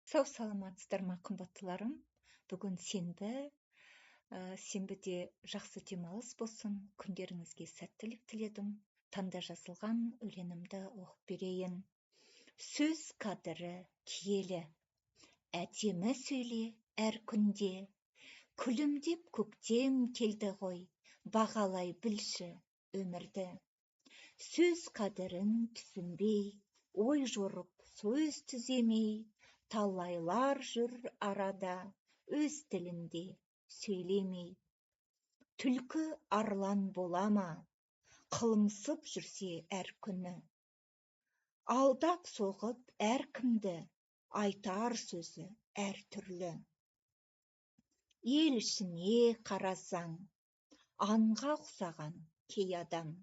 Сау саламатсыздар ма, қымбаттыларым? Бүгін сенбі. Сенбіде жақсы демалыс болсын. Күндеріңізге сәттілік тіледім. Таңда жазылған өлеңімді оқып берейін. Сөз қадірі киелі. Әдемі сөйле әр күнде. Күлімдеп көктем келді ғой. Бағалай білші өмірді. Сөз қадірін түсінбей, ой жорып сөз түземей, талайлар жүр арада, өз тілінде сөйлемей. Түлкі арлан бола ма, қылымсып жүрсе әр күні. Алдап соғып әркімді, айтар сөзі әр түрлі. Ел ішіне қарасаң, аңға ұқсаған кей адам.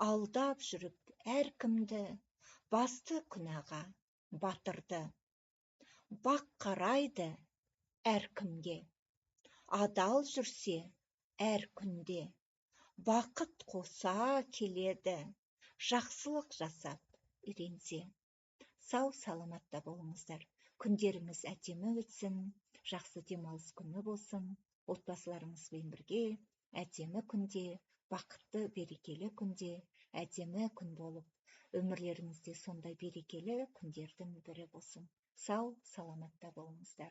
Алдап жүріп әркімді, басты күнәға батырды. Бақ қарайды әркімге, адал жүрсе әр күнде. Бақыт қоса келеді, жақсылық жасап үйренсе. Сау саламатта болыңыздар. Күндеріңіз әдемі өтсін, жақсы демалыс күні болсын. Отбасыларыңызбен бірге әдемі күнде, бақытты берекелі күнде, әдемі күн болып, өмірлеріңізде сондай берекелі күндердің бірі болсын. Сау саламатта болыңыздар.